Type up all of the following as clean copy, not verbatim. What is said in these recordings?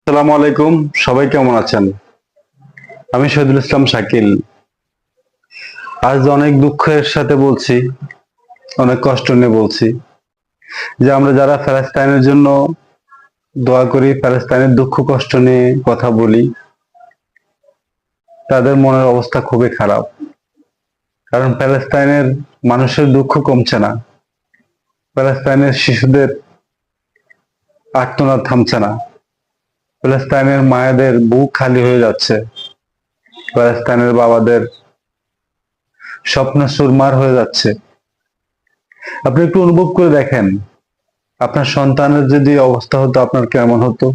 আসসালামু আলাইকুম। সবাই কেমন আছেন? আমি শহীদুল ইসলাম শাকিল। আজ অনেক দুঃখের সাথে বলছি, অনেক কষ্ট নিয়ে বলছি যে আমরা যারা প্যালেস্তাইনের জন্য দোয়া করি, প্যালেস্তাইনের দুঃখ কষ্ট নিয়ে কথা বলি, তাদের মনের অবস্থা খুবই খারাপ। কারণ প্যালেস্তাইনের মানুষের দুঃখ কমছে না, প্যালেস্তাইনের শিশুদের আর্তনাদ থামছে না, প্যালেস্তাইনের মায়েদের বুক খালি হয়ে যাচ্ছে, প্যালেস্তাইনের বাবাদের স্বপ্ন চুরমার হয়ে যাচ্ছে। আপনি একটু অনুভব করে দেখেন, আপনার সন্তানের যদি অবস্থা হতো আপনার কেমন হতো?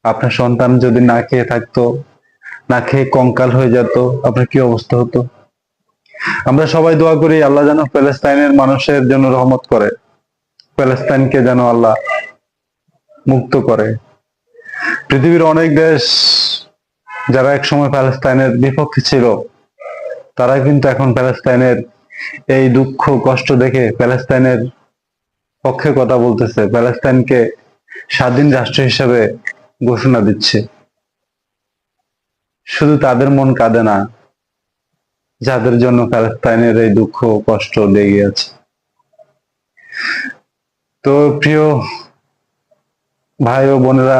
আপনার সন্তান যদি না খেয়ে থাকতো, না খেয়ে কঙ্কাল হয়ে যেত, আপনার কি অবস্থা হতো? আমরা সবাই দোয়া করি আল্লাহ যেন প্যালেস্তাইনের মানুষের জন্য রহমত করে, প্যালেস্তাইনকে যেন আল্লাহ মুক্ত করে। পৃথিবীর অনেক দেশ যারা একসময় প্যালেস্তাইনের বিপক্ষে ছিল, তারা কিন্তু এখন প্যালেস্তাইনের এই দুঃখ কষ্ট দেখে প্যালেস্তাইনের পক্ষে কথা বলতেছে, প্যালেস্তাইনকে স্বাধীন রাষ্ট্র হিসেবে ঘোষণা দিচ্ছে। শুধু তাদের মন কাঁদে না, যাদের জন্য প্যালেস্তাইনের এই দুঃখ কষ্ট লেগে আছে। তো প্রিয় ভাই ও বোনেরা,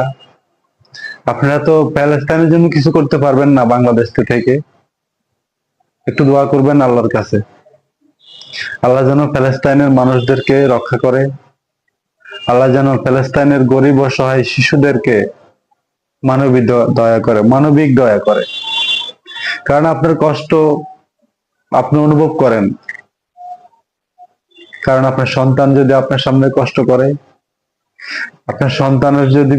আপনারা তো প্যালেস্তাইনের জন্য কিছু করতে পারবেন না বাংলাদেশ থেকে, একটু দোয়া করবেন আল্লাহর কাছে। আল্লাহ যেন প্যালেস্তাইনের মানুষদেরকে রক্ষা করে, আল্লাহ যেন প্যালেস্তাইনের গরিব অসহায় শিশুদেরকে মানবিক দয়া করে, মানবিক দয়া করে। কারণ আপনার কষ্ট আপনি অনুভব করেন, কারণ আপনার সন্তান যদি আপনার সামনে কষ্ট করে, আপনার সন্তানের যদি